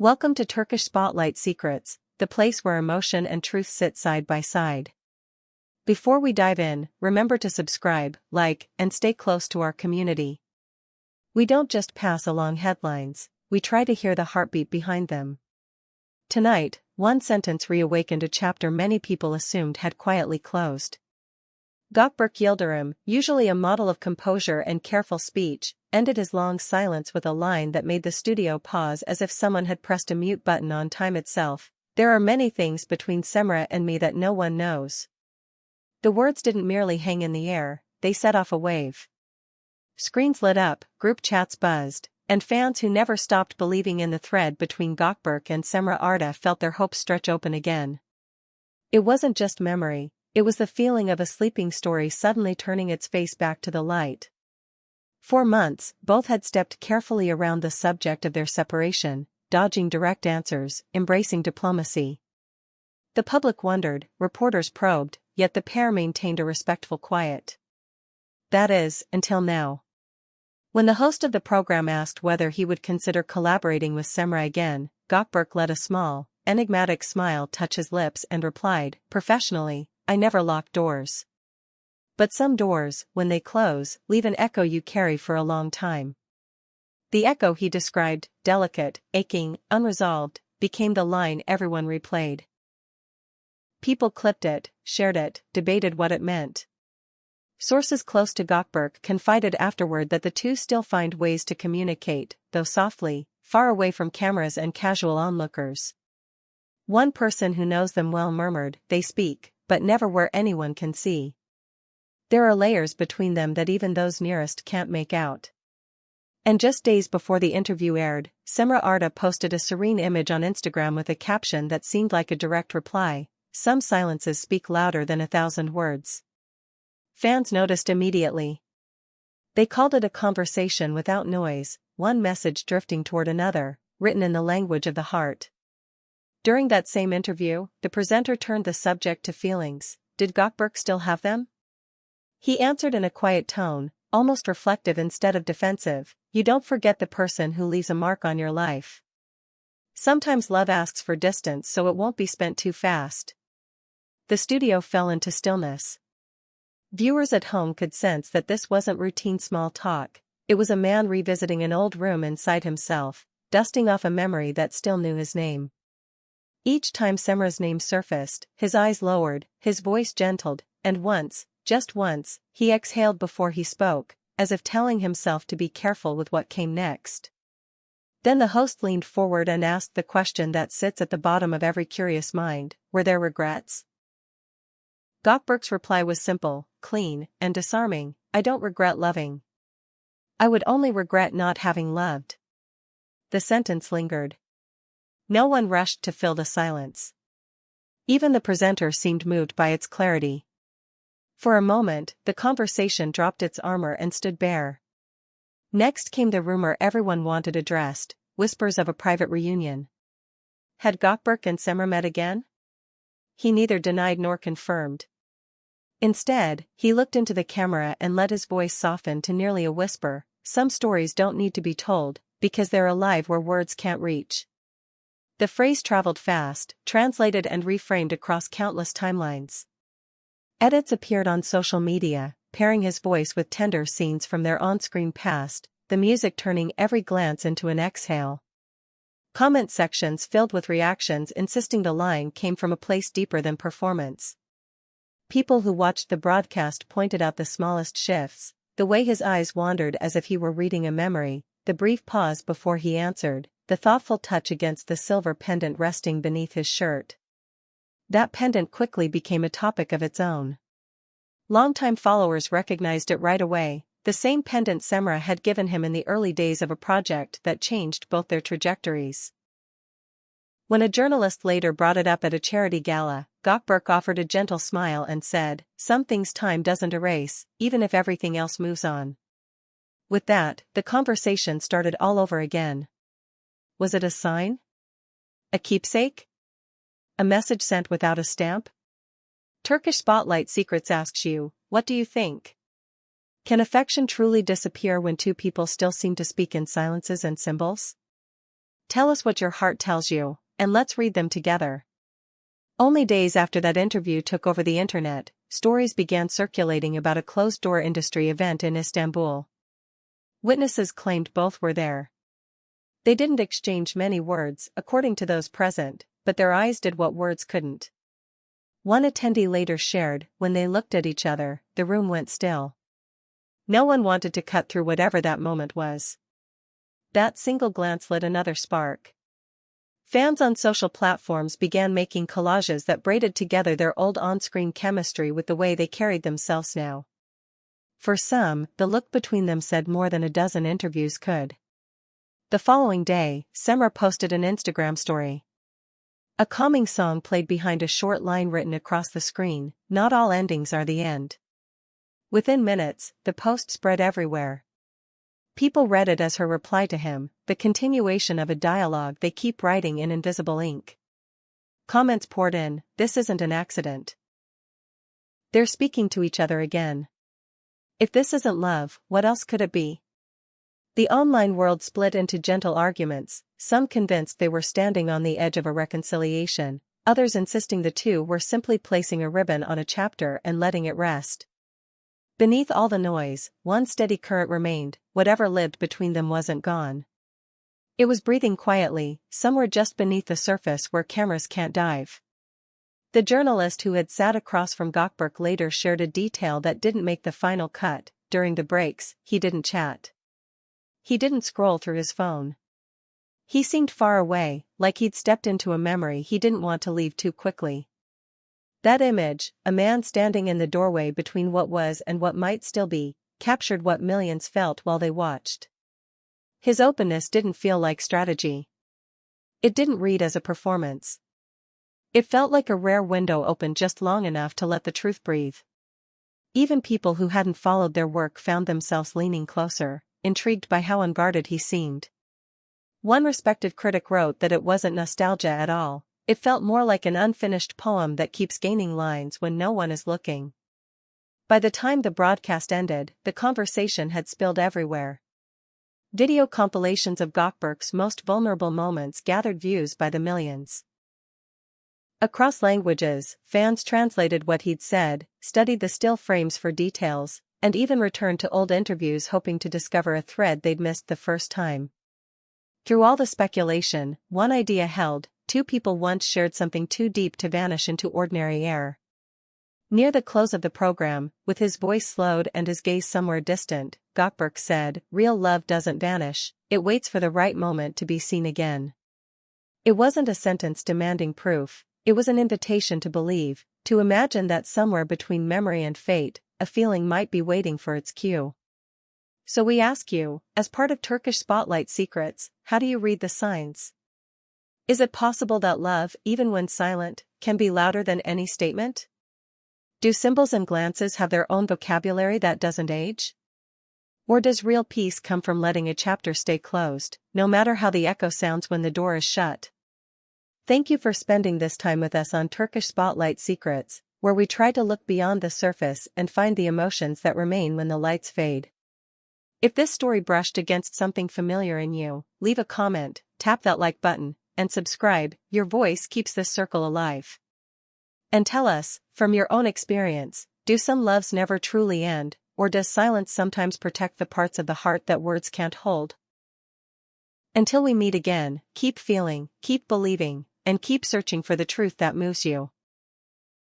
Welcome to Turkish Spotlight Secrets, the place where emotion and truth sit side by side. Before we dive in, remember to subscribe, like, and stay close to our community. We don't just pass along headlines, we try to hear the heartbeat behind them. Tonight, one sentence reawakened a chapter many people assumed had quietly closed. Gökberk Yildirim, usually a model of composure and careful speech, ended his long silence with a line that made the studio pause as if someone had pressed a mute button on time itself. There are many things between Cemre and me that no one knows. The words didn't merely hang in the air, they set off a wave. Screens lit up, group chats buzzed, and fans who never stopped believing in the thread between Gökberk and Cemre Arda felt their hopes stretch open again. It wasn't just memory, it was the feeling of a sleeping story suddenly turning its face back to the light. For months, both had stepped carefully around the subject of their separation, dodging direct answers, embracing diplomacy. The public wondered, reporters probed, yet the pair maintained a respectful quiet. That is, until now. When the host of the program asked whether he would consider collaborating with Cemre again, Gökberk let a small, enigmatic smile touch his lips and replied, "Professionally, I never lock doors. But some doors, when they close, leave an echo you carry for a long time." The echo he described, delicate, aching, unresolved, became the line everyone replayed. People clipped it, shared it, debated what it meant. Sources close to Gökberk confided afterward that the two still find ways to communicate, though softly, far away from cameras and casual onlookers. One person who knows them well murmured, "They speak, but never where anyone can see. There are layers between them that even those nearest can't make out." And just days before the interview aired, Cemre Arda posted a serene image on Instagram with a caption that seemed like a direct reply, "Some silences speak louder than 1,000 words." Fans noticed immediately. They called it a conversation without noise, one message drifting toward another, written in the language of the heart. During that same interview, the presenter turned the subject to feelings. Did Gökberk still have them? He answered in a quiet tone, almost reflective instead of defensive, "You don't forget the person who leaves a mark on your life. Sometimes love asks for distance so it won't be spent too fast." The studio fell into stillness. Viewers at home could sense that this wasn't routine small talk, it was a man revisiting an old room inside himself, dusting off a memory that still knew his name. Each time Cemre's name surfaced, his eyes lowered, his voice gentled, and once, just once, he exhaled before he spoke, as if telling himself to be careful with what came next. Then the host leaned forward and asked the question that sits at the bottom of every curious mind, were there regrets? Gökberk's reply was simple, clean, and disarming, "I don't regret loving. I would only regret not having loved." The sentence lingered. No one rushed to fill the silence. Even the presenter seemed moved by its clarity. For a moment, the conversation dropped its armor and stood bare. Next came the rumor everyone wanted addressed, whispers of a private reunion. Had Gökberk and Cemre met again? He neither denied nor confirmed. Instead, he looked into the camera and let his voice soften to nearly a whisper, "Some stories don't need to be told, because they're alive where words can't reach." The phrase traveled fast, translated and reframed across countless timelines. Edits appeared on social media, pairing his voice with tender scenes from their on-screen past, the music turning every glance into an exhale. Comment sections filled with reactions insisting the line came from a place deeper than performance. People who watched the broadcast pointed out the smallest shifts, the way his eyes wandered as if he were reading a memory, the brief pause before he answered, the thoughtful touch against the silver pendant resting beneath his shirt. That pendant quickly became a topic of its own. Longtime followers recognized it right away, the same pendant Cemre had given him in the early days of a project that changed both their trajectories. When a journalist later brought it up at a charity gala, Gökberk offered a gentle smile and said, "Some things time doesn't erase, even if everything else moves on." With that, the conversation started all over again. Was it a sign? A keepsake? A message sent without a stamp? Turkish Spotlight Secrets asks you, what do you think? Can affection truly disappear when two people still seem to speak in silences and symbols? Tell us what your heart tells you, and let's read them together. Only days after that interview took over the internet, stories began circulating about a closed-door industry event in Istanbul. Witnesses claimed both were there. They didn't exchange many words, according to those present, but their eyes did what words couldn't. One attendee later shared, when they looked at each other, the room went still. No one wanted to cut through whatever that moment was. That single glance lit another spark. Fans on social platforms began making collages that braided together their old on-screen chemistry with the way they carried themselves now. For some, the look between them said more than a dozen interviews could. The following day, Cemre posted an Instagram story. A calming song played behind a short line written across the screen, "Not all endings are the end." Within minutes, the post spread everywhere. People read it as her reply to him, the continuation of a dialogue they keep writing in invisible ink. Comments poured in, "This isn't an accident. They're speaking to each other again. If this isn't love, what else could it be?" The online world split into gentle arguments, some convinced they were standing on the edge of a reconciliation, others insisting the two were simply placing a ribbon on a chapter and letting it rest. Beneath all the noise, one steady current remained: whatever lived between them wasn't gone. It was breathing quietly, somewhere just beneath the surface where cameras can't dive. The journalist who had sat across from Gökberk later shared a detail that didn't make the final cut. During the breaks, he didn't chat. He didn't scroll through his phone. He seemed far away, like he'd stepped into a memory he didn't want to leave too quickly. That image, a man standing in the doorway between what was and what might still be, captured what millions felt while they watched. His openness didn't feel like strategy. It didn't read as a performance. It felt like a rare window opened just long enough to let the truth breathe. Even people who hadn't followed their work found themselves leaning closer, intrigued by how unguarded he seemed. One respected critic wrote that it wasn't nostalgia at all. It felt more like an unfinished poem that keeps gaining lines when no one is looking. By the time the broadcast ended, the conversation had spilled everywhere. Video compilations of Gökberk's most vulnerable moments gathered views by the millions. Across languages, fans translated what he'd said, studied the still frames for details, and even returned to old interviews hoping to discover a thread they'd missed the first time. Through all the speculation, one idea held: two people once shared something too deep to vanish into ordinary air. Near the close of the program, with his voice slowed and his gaze somewhere distant, Gökberk said, "Real love doesn't vanish, it waits for the right moment to be seen again." It wasn't a sentence demanding proof, it was an invitation to believe, to imagine that somewhere between memory and fate, a feeling might be waiting for its cue. So we ask you, as part of Turkish Spotlight Secrets, how do you read the signs? Is it possible that love, even when silent, can be louder than any statement? Do symbols and glances have their own vocabulary that doesn't age? Or does real peace come from letting a chapter stay closed, no matter how the echo sounds when the door is shut? Thank you for spending this time with us on Turkish Spotlight Secrets, where we try to look beyond the surface and find the emotions that remain when the lights fade. If this story brushed against something familiar in you, leave a comment, tap that like button, and subscribe. Your voice keeps this circle alive. And tell us, from your own experience, do some loves never truly end, or does silence sometimes protect the parts of the heart that words can't hold? Until we meet again, keep feeling, keep believing, and keep searching for the truth that moves you.